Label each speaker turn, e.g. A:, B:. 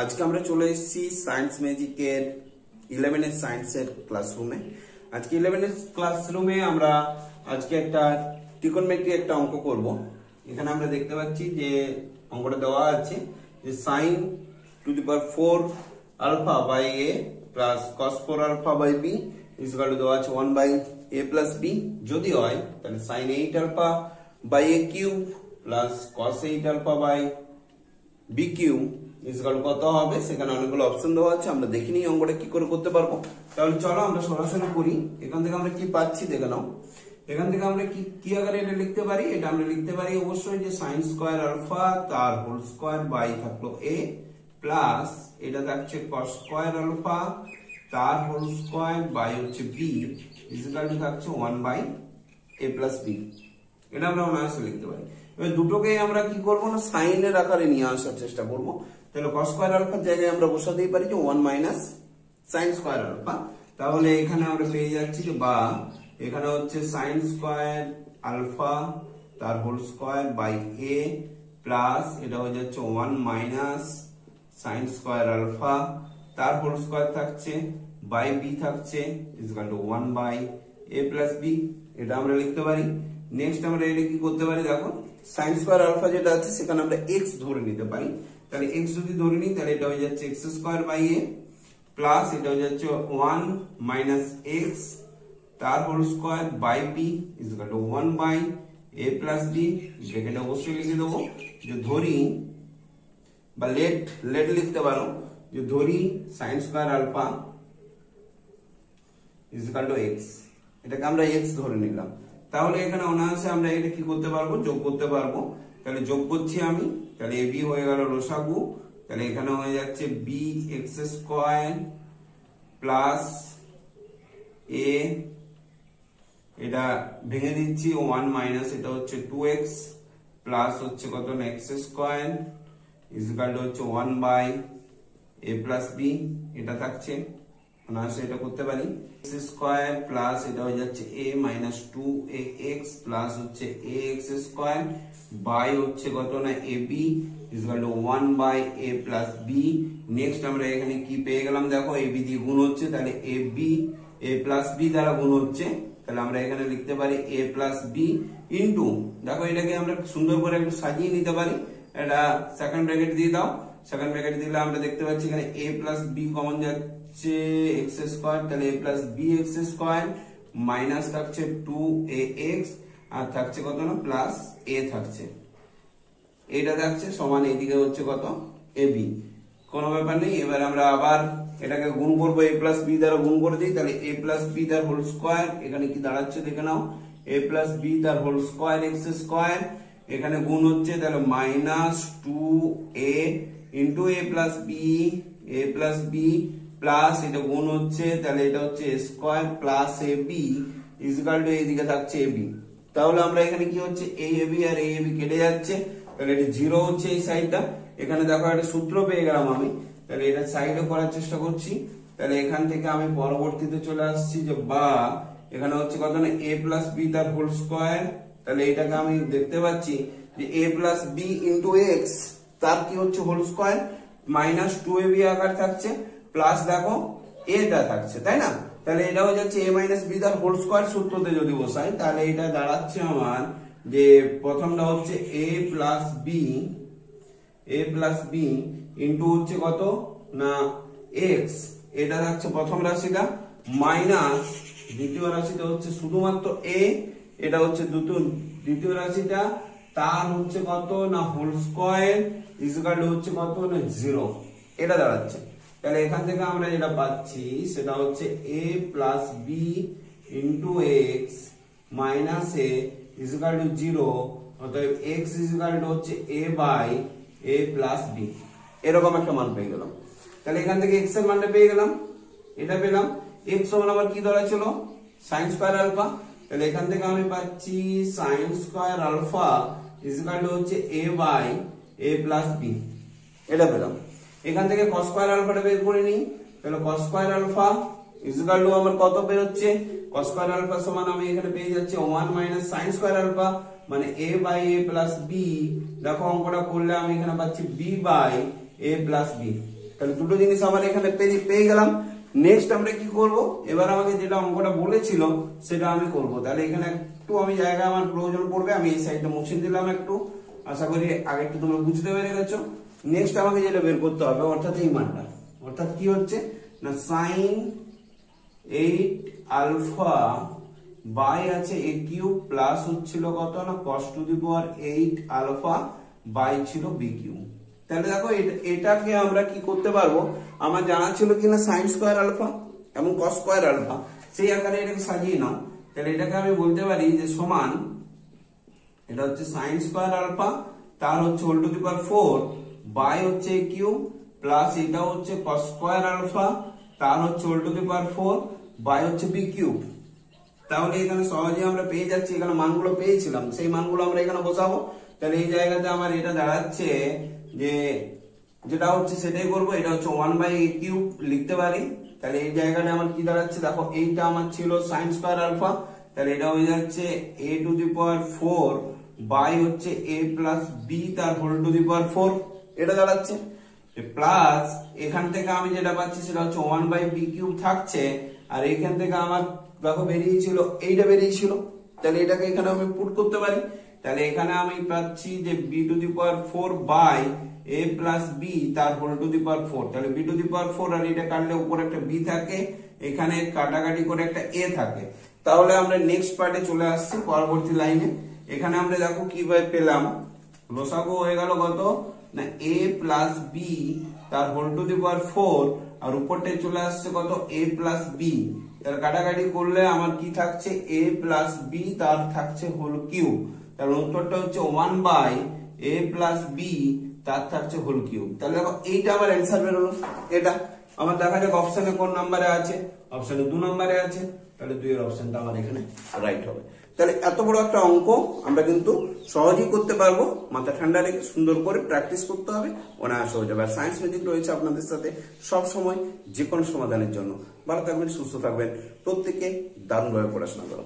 A: আজকে আমরা চলে এসেছি সায়েন্স ম্যাজিকের 11 এর সায়েন্সের ক্লাসরুমে। আজকে 11 এর ক্লাসরুমে আমরা আজকে একটা ট্রিগোনোমেট্রি একটা অঙ্ক করব। এখানে আমরা দেখতে পাচ্ছি যে অঙ্কটা দেওয়া আছে যে sin to the power 4 alpha by a plus cos 4 alpha by b is equal to দেওয়া আছে 1 বাই a প্লাস b। যদি হয় তাহলে sin 8 alpha by a cube plus cos 8 alpha by b cube equal কত হবে, সেখানে অনেকগুলো option দেওয়া আছে। আমরা দেখি নিই অঙ্কটা কি করে করতে পারবো। তাহলে চলো আমরা সরাসরি করি। এখান থেকে আমরা কি পাচ্ছি দেখে নাও। এখান থেকে আমরা কি আকারে এটা লিখতে পারি, এটা আমরা লিখতে পারি অবশ্যই যে sin স্কয়ার আলফা তার হোল স্কয়ার বাই থাকলো a প্লাস এটা থাকছে cos স্কয়ার আলফা তার হোল স্কয়ার বাই হচ্ছে b ইকুয়াল টু থাকছে 1 বাই a প্লাস b। এটা আমরা অনায়াসে লিখতে পারি। এবার দুটোকে আমরা কি করব না সাইন এর আকারে নিয়ে আসার চেষ্টা করব। তাহলে cos স্কয়ার আলফার জায়গায় আমরা বসাতেই পারি যে 1 মাইনাস sin স্কয়ার আলফা। তাহলে এখানে আমরা পেয়ে যাচ্ছি যে বা এখানে হচ্ছে sin স্কয়ার আলফা তার whole square by a plus এটা হয়ে যাচ্ছে 1 মাইনাস sin স্কয়ার আলফা তার হোল স্কয়ার থাকছে বাই b থাকছে equal to 1 by a plus b। এটা আমরা লিখতে পারি। নেক্সট আমরা এটা কি করতে পারি দেখো, sin স্কয়ার আলফা যেটা আছে সেখানে আমরা x ধরে নিতে পারি। তাহলে x যদি ধরে নিই তাহলে এটা হয়ে যাচ্ছে x square by a plus এটা হয়ে যাচ্ছে 1 মাইনাস x তার whole square by b equal to 1 by a plus b। ব্র্যাকেটে অবশ্যই লিখে দেবো যে ধরি বা লেট লিখতে পারো যে ধরি sin square alpha equal to x। এটাকে আমরা x ধরে নিলাম। তাহলে এখানে অনায়াসে আমরা এটা কি করতে পারবো, যোগ করতে পারবো। তাহলে যোগ করছি আমি, তাহলে ab হয়ে গেল লসাগু। তাহলে এখানে হয়ে যাচ্ছে bx স্কয়ার প্লাস a এটা ভেঙে দিচ্ছি 1 মাইনাস এটা হচ্ছে 2x প্লাস হচ্ছে কত না x স্কয়ার ইকুয়াল টু হচ্ছে 1 বাই a প্লাস b। এটা থাকছে অনায়াসে এটা করতে পারি। x স্কয়ার প্লাস এটা হয়ে যাচ্ছে a মাইনাস 2ax প্লাস হচ্ছে ax স্কয়ার বাই হচ্ছে কত না ab equal to 1 by a plus b। Next আমরা এখানে কি পেয়ে গেলাম দেখো, ab দিয়ে গুণ হচ্ছে তাহলে ab a প্লাস b দ্বারা গুণ হচ্ছে। তাহলে আমরা এখানে লিখতে পারি a প্লাস b ইনটু দেখো এটাকে আমরা সুন্দর করে একটু সাজিয়ে নিতে পারি। এটা সেকেন্ড ব্র্যাকেট দিয়ে দাও। সেকেন্ড ব্র্যাকেট দিলে আমরা দেখতে পাচ্ছি এখানে a প্লাস b কমন যাচ্ছে x স্কয়ার, তাহলে a plus bx square minus থাকছে 2ax আর থাকছে কত না প্লাস a থাকছে। এটা থাকছে সমান এইদিকে হচ্ছে কত ab। কোনো ব্যাপার নেই। এবার আমরা আবার এটাকে গুণ করবো a প্লাস b দ্বারা গুণ করে দিই। তাহলে a প্লাস b তার হোল স্কয়ার এখানে কি দাঁড়াচ্ছে দেখে নাও, a প্লাস b তার হোল স্কয়ার x স্কয়ার এখানে গুণ হচ্ছে তাহলে minus 2a into a plus b plus এটা গুণ হচ্ছে তাহলে এটা হচ্ছে square plus ab equal two এইদিকে থাকছে ab। তাহলে আমরা এখানে কি হচ্ছে ab আর ab কেটে যাচ্ছে, তাহলে এটা 0 হচ্ছে এই সাইডটা। এখানে দেখো একটা সূত্র পেয়ে গেলাম আমি, তাহলে এটা সাইডে করার চেষ্টা করছি। তাহলে এখান থেকে আমি পরবর্তীতে চলে আসছি যে বা এখানে হচ্ছে কত না a প্লাস b তার হোল স্কয়ার। তাহলে এটাকে আমি দেখতে পাচ্ছি যে a plus b into x তার কি হচ্ছে হোল স্কয়ার মাইনাস 2ab আকার থাকছে প্লাস দেখো এটা থাকছে, তাই না। তাহলে এটা হয়ে যাচ্ছে a মাইনাস b তার হোল স্কয়ার সূত্রতে যদি বসাই তাহলে এটা দাঁড়াচ্ছে আমার যে প্রথমটা হচ্ছে a প্লাস b ইন্টু হচ্ছে কত না x এটা থাকছে প্রথম রাশিটা মাইনাস দ্বিতীয় রাশিটা হচ্ছে শুধুমাত্র a এটা হচ্ছে দ্বিতীয় রাশিটা তার হচ্ছে কত না হোল স্কয়ার ইকুয়াল টু হচ্ছে কত না 0। এটা দাঁড়াচ্ছে। তাহলে এখান থেকে আমরা যেটা পাচ্ছি সেটা হচ্ছে a plus b into x minus a equal to 0। অতএব x ইকুয়াল টু হচ্ছে a by a plus b। এরকম একটা মান পেয়ে গেলাম। তাহলে এখান থেকে x এর মানটা পেয়ে গেলাম, এটা পেলাম। x সমান আবার কি ধরা ছিল sin স্কয়ার আলফা। তাহলে এখান থেকে আমি পাচ্ছি sin square alpha equal to হচ্ছে a by a plus b। এটা পেলাম। এখান থেকে cos স্কয়ার আলফাটা বের করে নিই। তাহলে cos square alpha equal to আমার কত বের হচ্ছে, cos স্কয়ার আলফা সমান আমি এখানে পেয়ে যাচ্ছি 1 মাইনাস sin স্কয়ার আলফা মানে a by a plus b। দেখো অঙ্কটা করলে আমি এখানে পাচ্ছি b by a plus b। তাহলে দুটো জিনিস আমার এখানে পেয়ে গেলাম। নেক্সট আমরা কি করব, এবার আমাকে যেটা অঙ্কটা বলেছিল সেটা আমি করব। তাহলে এখানে একটু আমি জায়গা আমার প্রয়োজন পড়বে, আমি এই সাইডটা মুছে দিলাম একটু। আশা করি আগে একটু তোমরা বুঝতে পেরে গেছো। নেক্সট আমাকে যেটা বের করতে হবে অর্থাৎ এই মানটা, অর্থাৎ কি হচ্ছে না sin 8 আলফা বাই আছে a কিউব প্লাস হচ্ছিল কত না cos to the power 8 alpha by ছিল b কিউব। তাহলে দেখো এটাকে আমরা কি করতে পারবো, আমার জানা ছিল কিনা sin স্কয়ার আলফা এবং cos স্কয়ার আলফা, সেই আকারে এটাকে সাজিয়ে নাও। তাহলে এটাকে আমি বলতে পারি যে সমান, এটা হচ্ছে sin স্কয়ার আলফা তার হচ্ছে whole to the power 4 by হচ্ছে a কিউব প্লাস এটা হচ্ছে cos স্কয়ার আলফা তার হচ্ছে whole to the power 4 by হচ্ছে b কিউব। তাহলে এখানে সহজে আমরা পেয়ে যাচ্ছি, এখানে মানগুলো পেয়েছিলাম সেই মানগুলো আমরা এখানে বসাবো। তাহলে এই জায়গাতে আমার এটা দাঁড়াচ্ছে যে যেটা হচ্ছে সেটাই করবো, এটা হচ্ছে 1/a³ লিখতে পারি। তাহলে এই জায়গাটা আমার কি দাঁড়াচ্ছে দেখো, এইটা আমার ছিল sin স্কয়ার আলফা, তাহলে এটা হয়ে যাচ্ছে a to the power 4 by হচ্ছে a প্লাস b তার হোল টু দি পাওয়ার 4, এটা দাঁড়াচ্ছে প্লাস এখান থেকে আমি যেটা পাচ্ছি সেটা হচ্ছে 1/b³ থাকছে, আর এখান থেকে আমার দেখো বেরিয়েছিল এইটা বেরিয়েছিল। তাহলে এটাকে এখানে আমি পুট করতে পারি। তাহলে এখানে আমি পাচ্ছি যে b to the power 4 by a plus b তার হোল টু দি পাওয়ার 4। তাহলে b টু দি পাওয়ার 4 আর এটা কাটলে উপরে একটা b থাকে, এখানে কাটাকাটি করে একটা a থাকে। তাহলে আমরা নেক্সট পার্টে চলে আসছি, পরবর্তী লাইনে। এখানে আমরা দেখো কিভাবে পেলাম, লসাগু হয়ে গেল কত না a প্লাস b তার হোল টু দি পাওয়ার 4 আর উপরটায় চলে আসছে কত a প্লাস b। এর কাটাকাটি করলে আমার কি থাকছে a প্লাস b তার থাকছে হোল কিউব। তার উত্তরটা হচ্ছে 1/a প্লাস b তার থাকছে হোল কিউব। তাহলে দেখো এইটা আমার অ্যান্সার বেরোলো। এটা আমার দেখা যাক অপশনে কোন নম্বরে আছে, অপশনে 2 নম্বরে আছে, তাহলে 2 এর অপশনটা আমার এখানে রাইট হবে। তাহলে এত বড় একটা অঙ্ক আমরা কিন্তু সহজেই করতে পারবো, মাথা ঠান্ডা রেখে সুন্দর করে প্র্যাকটিস করতে হবে, অনায়াস হয়ে যাবে। আর সায়েন্স ম্যাজিক রয়েছে আপনাদের সাথে সব সময় যে কোনো সমাধানের জন্য। ভালো থাকবেন, সুস্থ থাকবেন, প্রত্যেকে দারুণভাবে পড়াশোনা করো।